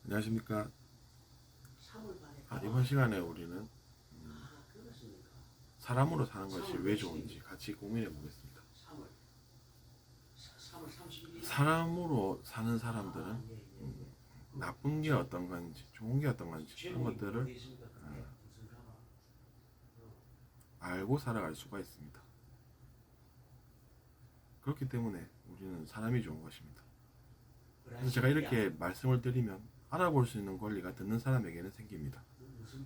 안녕하십니까. 이번 시간에 우리는 사람으로 사는 것이 왜 좋은지 같이 고민해 보겠습니다. 사람으로 사는 사람들은 나쁜 게 어떤 건지 좋은 게 어떤 건지 그런 것들을 알고 살아갈 수가 있습니다. 그렇기 때문에 우리는 사람이 좋은 것입니다. 그래서 제가 이렇게 말씀을 드리면 알아볼 수 있는 권리가 듣는 사람에게는 생깁니다.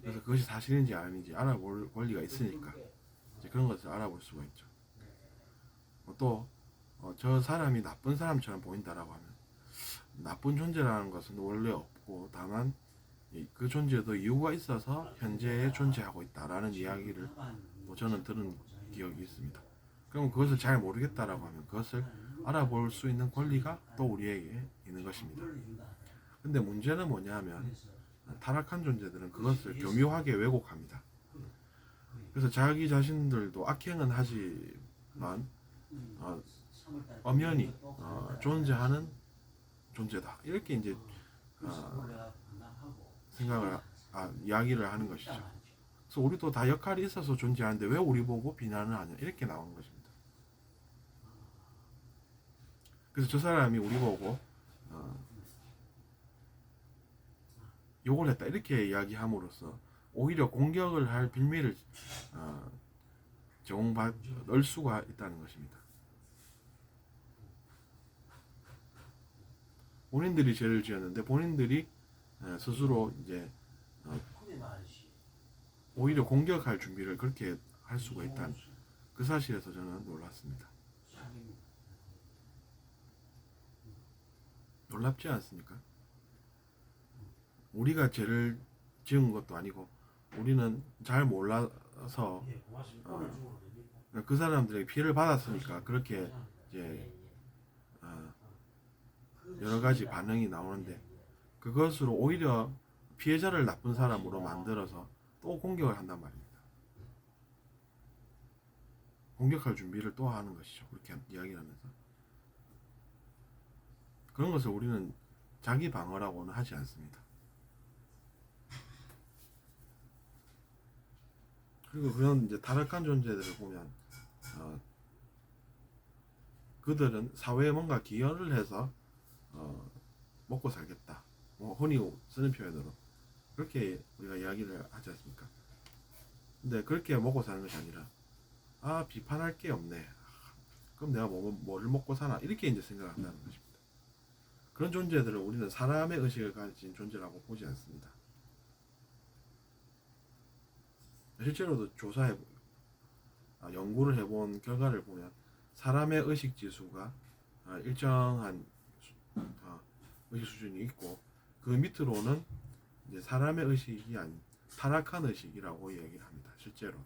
그래서 그것이 사실인지 아닌지 알아볼 권리가 있으니까 이제 그런 것을 알아볼 수가 있죠. 또 저 사람이 나쁜 사람처럼 보인다라고 하면 나쁜 존재라는 것은 원래 없고 다만 그 존재도 이유가 있어서 현재에 존재하고 있다라는 이야기를 저는 들은 기억이 있습니다. 그럼 그것을 잘 모르겠다라고 하면 그것을 알아볼 수 있는 권리가 또 우리에게 있는 것입니다. 근데 문제는 뭐냐면 타락한 존재들은 그것을 교묘하게 왜곡합니다. 그래서 자기 자신들도 악행은 하지만 엄연히 존재하는 존재다 이렇게 이제 생각을 이야기를 하는 것이죠. 그래서 우리도 다 역할이 있어서 존재하는데 왜 우리 보고 비난을 하냐 이렇게 나오는 것입니다. 그래서 저 사람이 우리 보고 욕을 했다 이렇게 이야기함으로써 오히려 공격을 할 빌미를 넣을 수가 있다는 것입니다. 본인들이 죄를 지었는데 본인들이 스스로 이제 오히려 공격할 준비를 그렇게 할 수가 있다는 그 사실에서 저는 놀랐습니다. 놀랍지 않습니까? 우리가 죄를 지은 것도 아니고 우리는 잘 몰라서 그 사람들에게 피해를 받았으니까 그렇게 이제 여러 가지 반응이 나오는데 그것으로 오히려 피해자를 나쁜 사람으로 만들어서 또 공격을 한단 말입니다. 공격할 준비를 또 하는 것이죠. 그렇게 이야기를 하면서 그런 것을 우리는 자기 방어라고는 하지 않습니다. 그리고 그런 이제 타락한 존재들을 보면 그들은 사회에 뭔가 기여를 해서 먹고 살겠다. 흔히 쓰는 표현으로 그렇게 우리가 이야기를 하지 않습니까? 근데 그렇게 먹고 사는 것이 아니라 비판할 게 없네. 그럼 내가 뭐를 먹고 사나 이렇게 이제 생각을 한다는 것입니다. 그런 존재들을 우리는 사람의 의식을 가진 존재라고 보지 않습니다. 실제로도 연구를 해본 결과를 보면 사람의 의식 지수가 일정한 의식 수준이 있고 그 밑으로는 이제 사람의 의식이 아닌 타락한 의식이라고 얘기를 합니다. 실제로도.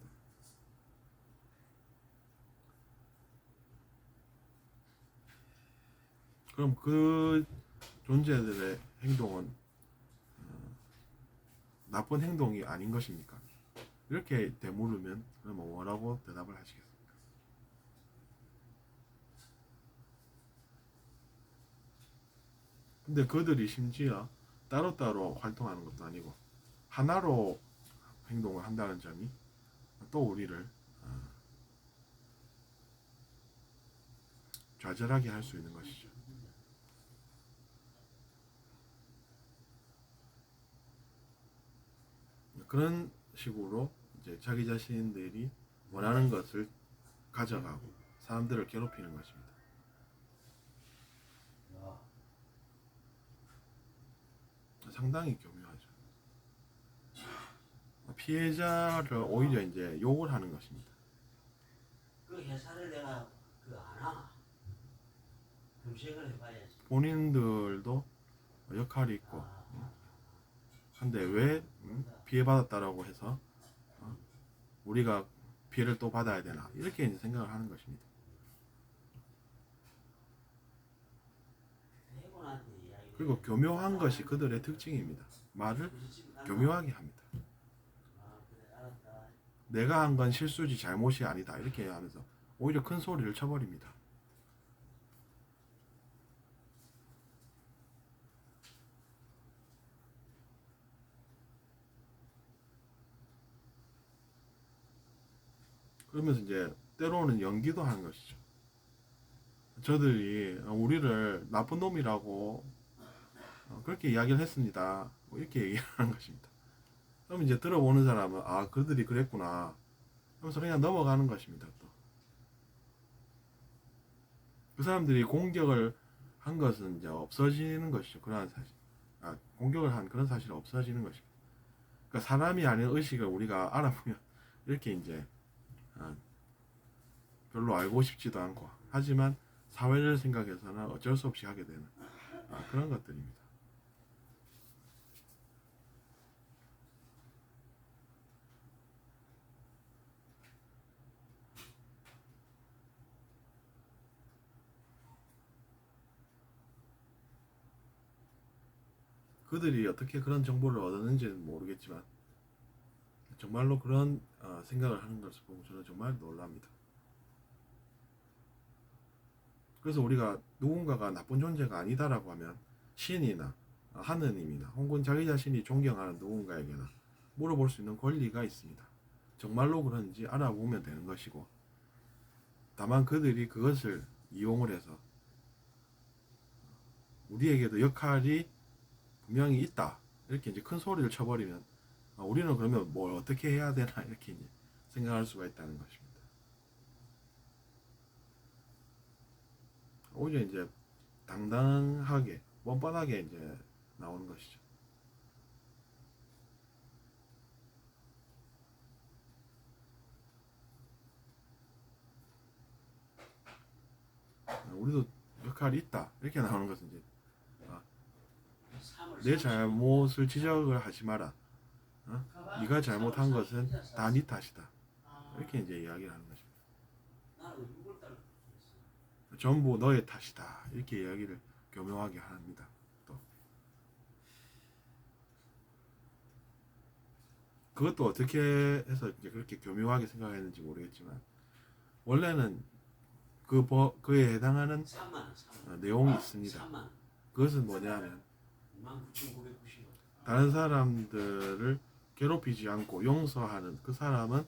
그럼 그 존재들의 행동은 나쁜 행동이 아닌 것입니까? 이렇게 되물으면 그럼 뭐라고 대답을 하시겠습니까? 근데 그들이 심지어 따로따로 활동하는 것도 아니고 하나로 행동을 한다는 점이 또 우리를 좌절하게 할 수 있는 것이죠. 그런 식으로 이제 자기 자신들이 원하는 것을 가져가고 사람들을 괴롭히는 것입니다. 상당히 교묘하죠. 피해자를 오히려 이제 욕을 하는 것입니다. 그 회사를 내가 아나 검색을 해봐야지. 본인들도 역할이 있고 한데 왜 피해받았다라고 해서 우리가 피해를 또 받아야 되나 이렇게 이제 생각을 하는 것입니다. 그리고 교묘한 것이 그들의 특징입니다. 말을 교묘하게 합니다. 내가 한 건 실수지 잘못이 아니다 이렇게 하면서 오히려 큰 소리를 쳐버립니다. 그러면서 이제 때로는 연기도 하는 것이죠. 저들이 우리를 나쁜 놈이라고 그렇게 이야기를 했습니다. 뭐 이렇게 얘기하는 것입니다. 그럼 이제 들어보는 사람은 아 그들이 그랬구나 하면서 그냥 넘어가는 것입니다. 또 그 사람들이 공격을 한 것은 이제 없어지는 것이죠. 그러한 사실, 공격을 한 그런 사실이 없어지는 것입니다. 그러니까 사람이 아닌 의식을 우리가 알아보면 이렇게 이제 아, 별로 알고 싶지도 않고 하지만 사회를 생각해서는 어쩔 수 없이 하게 되는 그런 것들입니다. 그들이 어떻게 그런 정보를 얻었는지는 모르겠지만 정말로 그런 생각을 하는 것을 보고 저는 정말 놀랍니다. 그래서 우리가 누군가가 나쁜 존재가 아니다라고 하면 신이나 하느님이나 혹은 자기 자신이 존경하는 누군가에게나 물어볼 수 있는 권리가 있습니다. 정말로 그런지 알아보면 되는 것이고, 다만 그들이 그것을 이용을 해서 우리에게도 역할이 분명히 있다 이렇게 이제 큰 소리를 쳐버리면 우리는 그러면 뭘 어떻게 해야 되나 이렇게 이제 생각할 수가 있다는 것입니다. 오히려 이제 당당하게 뻔뻔하게 이제 나오는 것이죠. 우리도 역할이 있다 이렇게 나오는 것은 이제 내 잘못을 지적을 하지 마라. 네가 잘못한 것은 다 네 탓이다. 이렇게 이제 이야기를 하는 것입니다. 전부 너의 탓이다. 이렇게 이야기를 교묘하게 합니다. 또 그것도 어떻게 해서 이제 그렇게 교묘하게 생각했는지 모르겠지만 원래는 그에 해당하는 내용이 있습니다. 그것은 뭐냐면 다른 사람들을 괴롭히지 않고 용서하는 그 사람은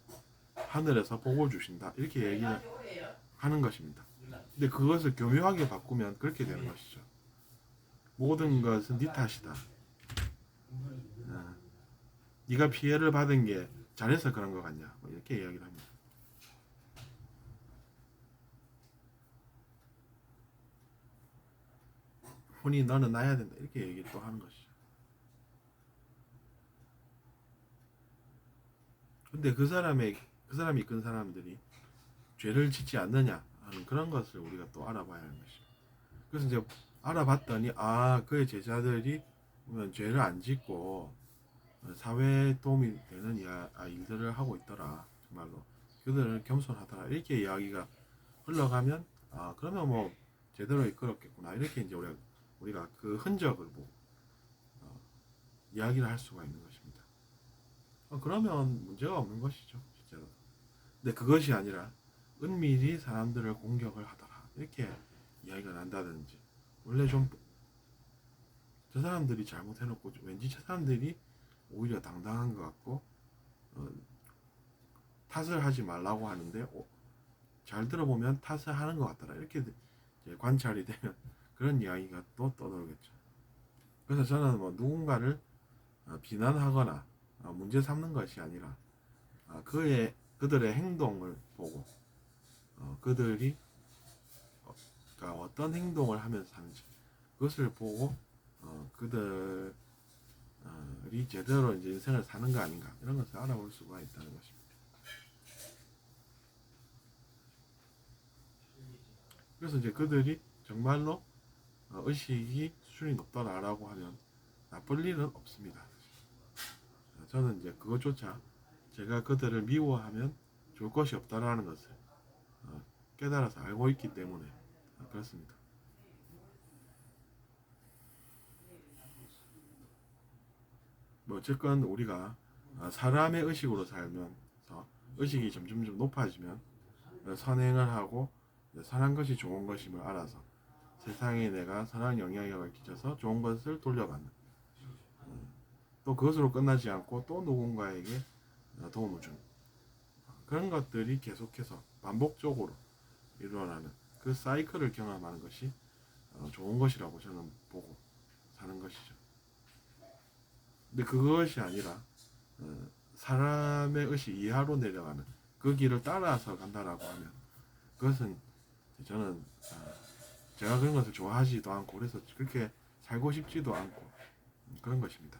하늘에서 복을 주신다 이렇게 얘기를 하는 것입니다. 근데 그것을 교묘하게 바꾸면 그렇게 되는 것이죠. 모든 것은 네 탓이다. 네가 피해를 받은 게 잘해서 그런 것 같냐 뭐 이렇게 이야기를 합니다. 혼이 너는 나야 된다 이렇게 얘기를 또 하는 것이죠. 근데 그 사람이 이끈 사람들이 죄를 짓지 않느냐 하는 그런 것을 우리가 또 알아봐야 하는 것이죠. 그래서 이제 알아봤더니 그의 제자들이 죄를 안 짓고 사회에 도움이 되는 일들을 하고 있더라. 정말로 그들은 겸손하더라. 이렇게 이야기가 흘러가면 그러면 뭐 제대로 이끌었겠구나. 이렇게 이제 우리가 그 흔적을 보고 이야기를 할 수가 있는 것입니다. 그러면 문제가 없는 것이죠, 실제로. 근데 그것이 아니라 은밀히 사람들을 공격을 하더라. 이렇게 이야기가 난다든지 원래 좀 저 사람들이 잘못해놓고 왠지 저 사람들이 오히려 당당한 것 같고 탓을 하지 말라고 하는데 잘 들어보면 탓을 하는 것 같더라. 이렇게 이제 관찰이 되면 그런 이야기가 또 떠돌겠죠. 그래서 저는 뭐 누군가를 비난하거나 문제 삼는 것이 아니라 그들의 행동을 보고 그들이 그러니까 어떤 행동을 하면서 사는지 그것을 보고 그들이 제대로 이제 인생을 사는 거 아닌가 이런 것을 알아볼 수가 있다는 것입니다. 그래서 이제 그들이 정말로 의식이 수준이 높더라라고 하면 나쁠 일은 없습니다. 저는 이제 그것조차 제가 그들을 미워하면 좋을 것이 없다라는 것을 깨달아서 알고 있기 때문에 그렇습니다. 뭐 어쨌건 우리가 사람의 의식으로 살면서 의식이 점점 높아지면 선행을 하고 선한 것이 좋은 것임을 알아서 세상에 내가 선한 영향력을 끼쳐서 좋은 것을 돌려받는 또 그것으로 끝나지 않고 또 누군가에게 도움을 주는 그런 것들이 계속해서 반복적으로 일어나는 그 사이클을 경험하는 것이 좋은 것이라고 저는 보고 사는 것이죠. 근데 그것이 아니라 사람의 의식 이하로 내려가는 그 길을 따라서 간다라고 하면 그것은 저는 제가 그런 것을 좋아하지도 않고 그래서 그렇게 살고 싶지도 않고 그런 것입니다.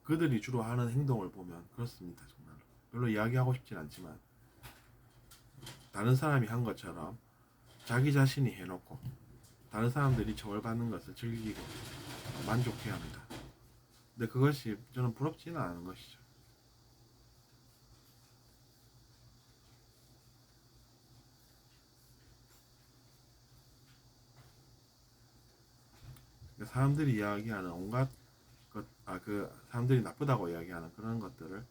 그들이 주로 하는 행동을 보면 그렇습니다. 정말 별로 이야기하고 싶진 않지만 다른 사람이 한 것처럼 자기 자신이 해놓고 다른 사람들이 처벌받는 것을 즐기고 만족해야 합니다. 근데 그것이 저는 부럽지는 않은 것이죠. 사람들이 이야기하는 온갖 것, 그 사람들이 나쁘다고 이야기하는 그런 것들을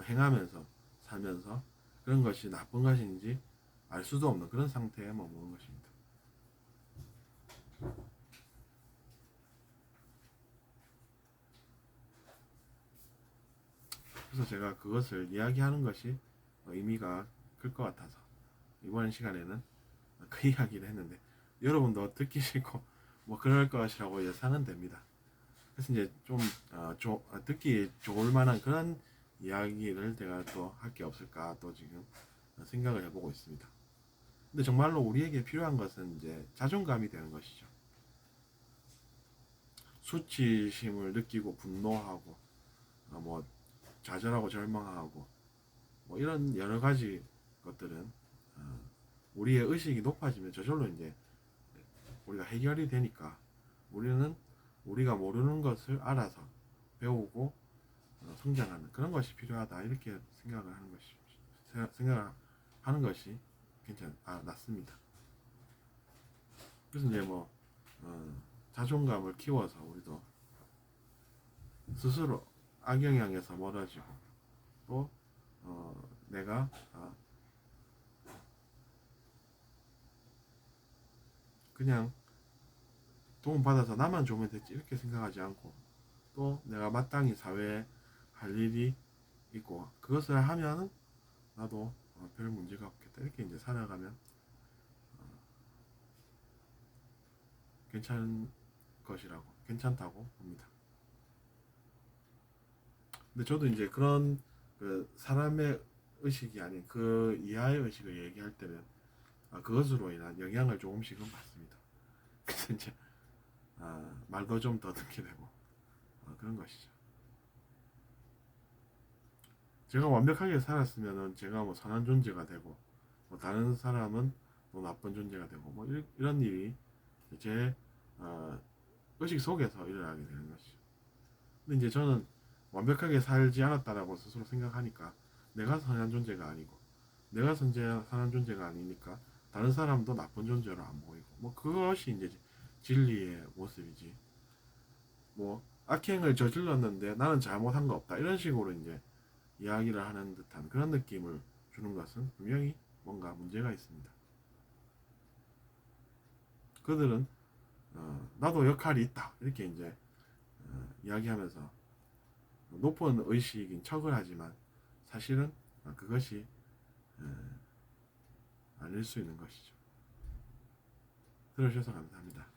행하면서 살면서 그런 것이 나쁜 것인지 알 수도 없는 그런 상태에 머무는 것입니다. 그래서 제가 그것을 이야기하는 것이 의미가 클 것 같아서 이번 시간에는 그 이야기를 했는데 여러분도 듣기 싫고 뭐 그럴 것이라고 예상은 됩니다. 그래서 이제 좀 듣기 좋을 만한 그런 이야기를 제가 또 할 게 없을까 또 지금 생각을 해보고 있습니다. 근데 정말로 우리에게 필요한 것은 이제 자존감이 되는 것이죠. 수치심을 느끼고 분노하고 뭐 좌절하고 절망하고 뭐 이런 여러 가지 것들은 우리의 의식이 높아지면 저절로 이제 우리가 해결이 되니까 우리는 우리가 모르는 것을 알아서 배우고 성장하는 그런 것이 필요하다 이렇게 생각을 하는 것이 낫습니다. 그래서 이제 뭐 자존감을 키워서 우리도 스스로 악영향에서 멀어지고 또 내가 그냥 도움 받아서 나만 좋으면 됐지 이렇게 생각하지 않고 또 내가 마땅히 사회에 할 일이 있고 그것을 하면은 나도 별 문제가 없겠다 이렇게 이제 살아가면 괜찮다고 봅니다. 근데 저도 이제 그런 그 사람의 의식이 아닌 그 이하의 의식을 얘기할 때는 그것으로 인한 영향을 조금씩은 받습니다. 그래서 이제 말도 좀 더듬게 되고 그런 것이죠. 제가 완벽하게 살았으면은 제가 뭐 선한 존재가 되고 뭐 다른 사람은 뭐 나쁜 존재가 되고 뭐 이런 일이 제 의식 속에서 일어나게 되는 것이죠. 근데 이제 저는 완벽하게 살지 않았다라고 스스로 생각하니까 내가 선한 존재가 아니고 내가 선한 존재가 아니니까 다른 사람도 나쁜 존재로 안 보이고 뭐 그것이 이제 진리의 모습이지 뭐 악행을 저질렀는데 나는 잘못한 거 없다 이런 식으로 이제 이야기를 하는 듯한 그런 느낌을 주는 것은 분명히 뭔가 문제가 있습니다. 그들은 나도 역할이 있다 이렇게 이제 이야기하면서 높은 의식인 척을 하지만 사실은 그것이 아닐 수 있는 것이죠. 들어주셔서 감사합니다.